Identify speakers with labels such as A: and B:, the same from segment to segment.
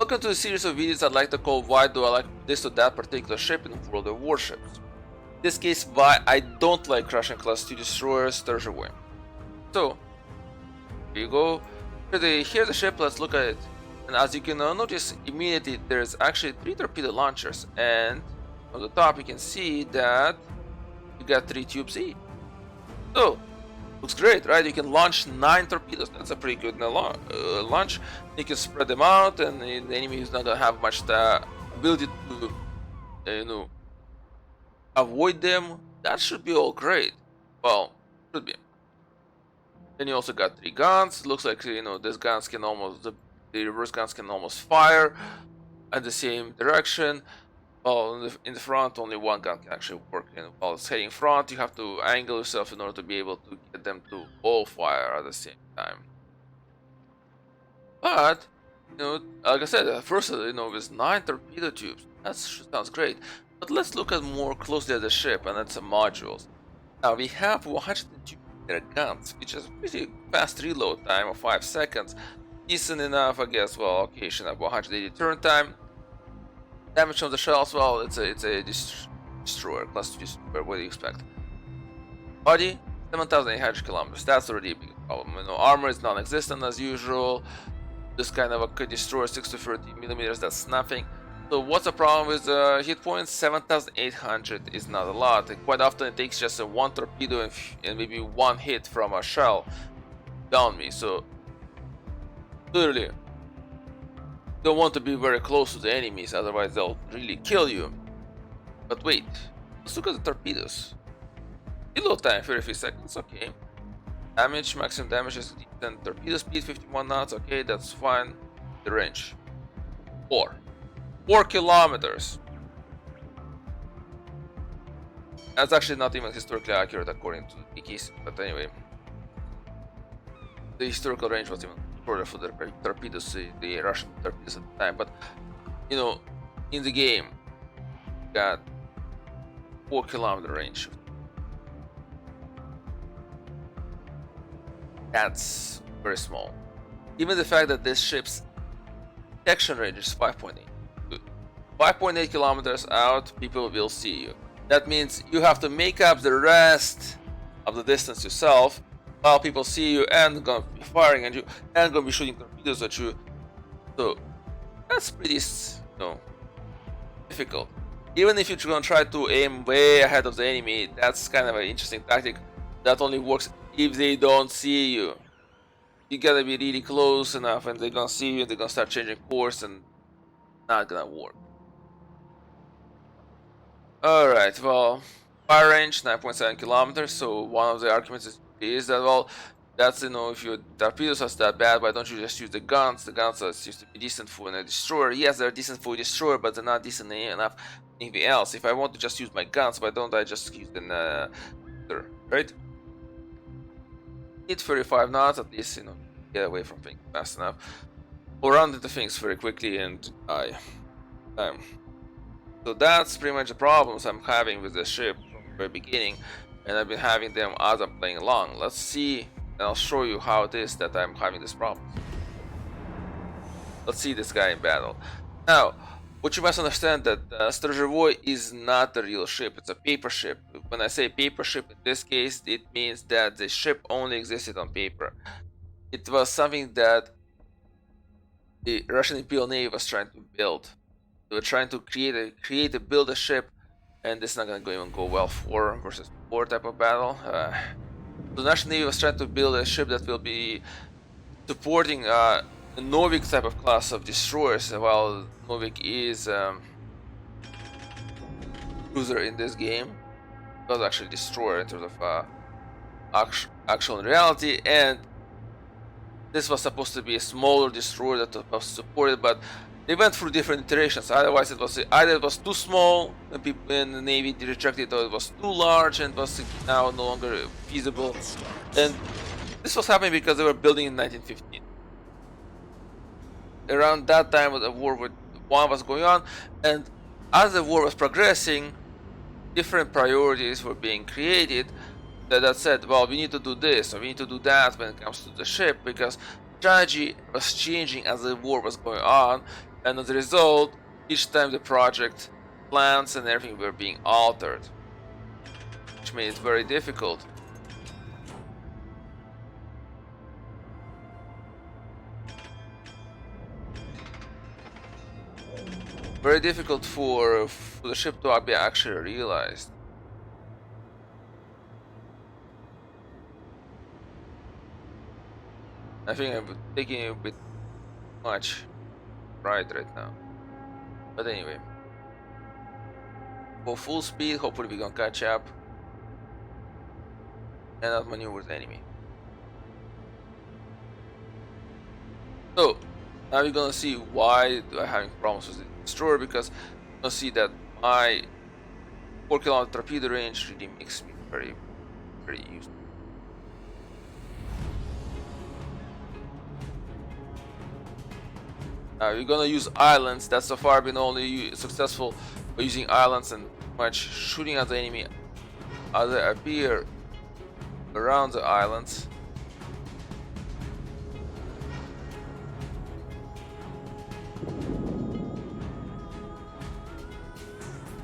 A: Welcome to a series of videos I'd like to call Why Do I Like This or That Particular Ship in World of Warships. In this case, why I don't like Russian Class 2 destroyers Storozhevoi. So, here you go. Here's the ship, let's look at it. And as you can notice, immediately there's actually 3 torpedo launchers, and on the top you can see that you got 3 tubes each. So, looks great, right? You can launch 9 torpedoes. That's a pretty good launch. You can spread them out, and the enemy is not gonna have much ability to, avoid them. That should be all great. Well, should be. Then you also got 3 guns. Looks like these guns can almost the reverse guns can almost fire at the same direction. Well, in the front, only one gun can actually work. While it's heading front, you have to angle yourself in order to be able to get them to all fire at the same time. But, like I said, at first, with 9 torpedo tubes, that sounds great. But let's look at more closely at the ship and at some modules. Now, we have 102 guns, which is pretty fast reload time of 5 seconds. Decent enough, I guess. Well, okay, should have 180 turn time. Damage on the shells, well, it's a destroyer, class 2 destroyer, what do you expect? Body, 7,800 kilometers, that's already a big problem. Armor is non-existent as usual. This kind of a destroyer, 6 to 30 millimeters, that's nothing. So what's the problem with hit points? 7,800 is not a lot. And quite often it takes just one torpedo and maybe one hit from a shell down me. So literally, don't want to be very close to the enemies, otherwise they'll really kill you. But wait, let's look at the torpedoes. Reload time 33 seconds, okay. Damage, maximum damage is decent. Torpedo speed 51 knots, okay, that's fine. The range 4 kilometers. That's actually not even historically accurate according to the wikis, but anyway, the historical range was even further for the torpedoes, the Russian torpedoes at the time. But in the game, you got 4 kilometer range. That's very small. Even the fact that this ship's detection range is 5.8. 5.8 kilometers out, people will see you. That means you have to make up the rest of the distance yourself, while people see you and gonna be firing at you and gonna be shooting torpedoes at you. So that's pretty difficult. Even if you're gonna try to aim way ahead of the enemy, that's kind of an interesting tactic that only works if they don't see you. You gotta be really close enough and they're gonna see you and they're gonna start changing course, and not gonna work. Alright, well, fire range 9.7 kilometers. So one of the arguments is that, well, that's if your torpedoes are that bad, why don't you just use the guns? The guns are used to be decent for a destroyer. Yes, they're decent for a destroyer, but they're not decent enough anything else. If I want to just use my guns, why don't I just use them right? Hit 35 knots at least, get away from things fast enough, or run into things very quickly and die. So that's pretty much the problems I'm having with the ship from the very beginning, and I've been having them as I'm playing along. Let's see, and I'll show you how it is that I'm having this problem. Let's see this guy in battle. Now, what you must understand that Storozhevoi is not a real ship, it's a paper ship. When I say paper ship, in this case, it means that the ship only existed on paper. It was something that the Russian Imperial Navy was trying to build. They were trying to build a ship, and this is not going to even go well 4 versus 4 type of battle. The Russian Navy was trying to build a ship that will be supporting a Novik type of class of destroyers, while Novik is cruiser in this game. It was actually destroyer in terms of actual in reality, and this was supposed to be a smaller destroyer that was supported, but they went through different iterations. Otherwise, it was either it was too small and people in the Navy rejected it, or it was too large and was now no longer feasible. And this was happening because they were building in 1915. Around that time, the World War I was going on, and as the war was progressing, different priorities were being created that said, well, we need to do this or we need to do that when it comes to the ship, because strategy was changing as the war was going on, and as a result, each time the project plans and everything were being altered, which made it very difficult. Very difficult for the ship to be actually realized. I think I'm taking a bit much right now. But anyway. For full speed, hopefully we can catch up and outmaneuver the enemy. So now we're gonna see why I'm having problems with the destroyer, because you'll see that my 4 km torpedo range really makes me very useful. We're gonna use islands. That's so far been only successful by using islands and much shooting at the enemy as they appear around the islands.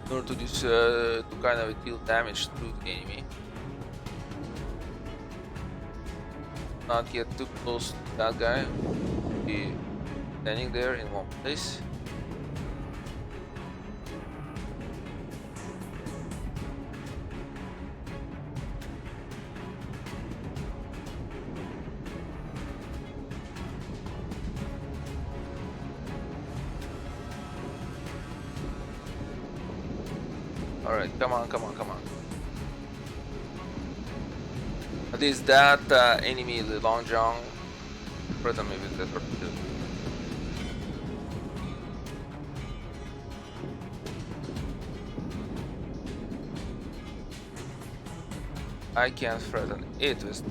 A: In order to kind of deal damage to the enemy. Not get too close to that guy. Be standing there in one place. Alright, come on. At least that enemy, the Long John, threaten me with the torpedo. I can't threaten it with.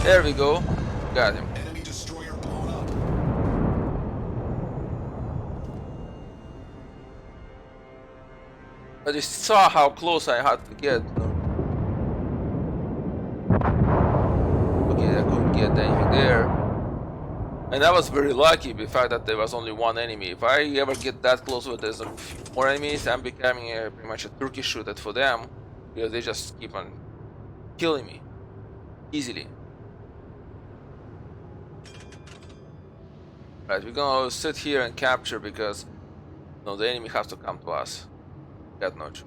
A: There we go. Got him.
B: Enemy destroyer blown up.
A: But you saw how close I had to get. Okay, I couldn't get anything there. And I was very lucky with the fact that there was only one enemy. If I ever get that close where there's a few more enemies, I'm becoming pretty much a turkey shooter for them. Because they just keep on killing me. Easily. Right, we're gonna sit here and capture because the enemy has to come to us. Got no choice.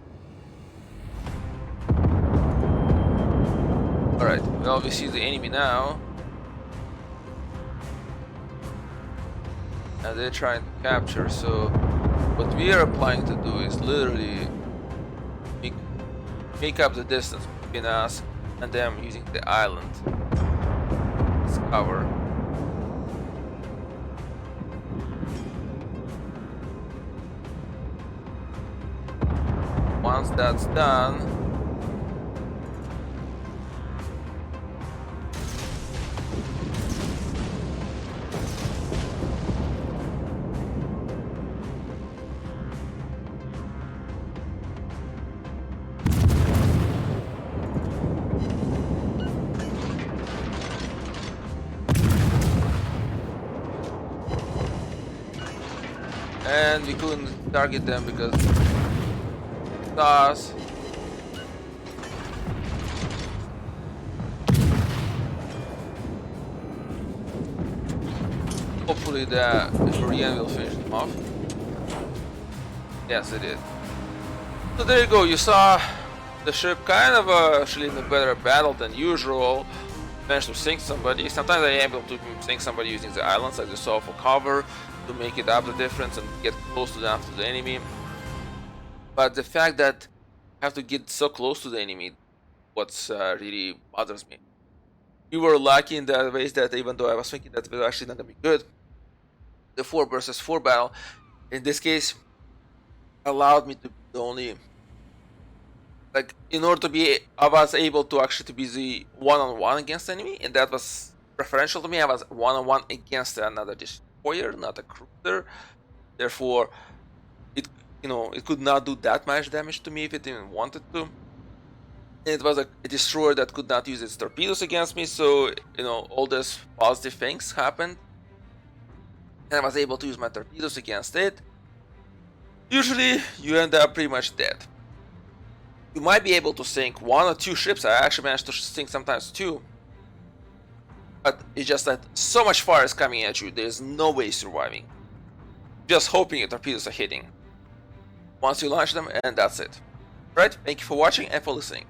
A: Alright, well we see the enemy now. And they're trying to capture, so what we are planning to do is literally make up the distance between us and them using the island as cover. Once that's done, and we couldn't target them because stars. Hopefully the Korean will finish them off. Yes, it did. So there you go, you saw the ship kind of actually in a better battle than usual. manage to sink somebody. Sometimes I am able to sink somebody using the islands, as you saw, for cover, to make it up the difference and get close to the enemy. But the fact that I have to get so close to the enemy, what's really bothers me. We were lucky in that ways that even though I was thinking that it was actually not gonna be good, the 4 versus 4 battle, in this case, allowed me to be the only, like, in order to be, I was able to actually to be the one-on-one against the enemy, and that was preferential to me. I was one-on-one against another destroyer, not a cruiser. Therefore, it it could not do that much damage to me if it even wanted to. And it was a destroyer that could not use its torpedoes against me, so all these positive things happened, and I was able to use my torpedoes against it. Usually, you end up pretty much dead. You might be able to sink 1 or 2 ships. I actually managed to sink sometimes 2. But it's just that so much fire is coming at you, there's no way surviving. Just hoping your torpedoes are hitting once you launch them, and that's it. Right, thank you for watching and for listening.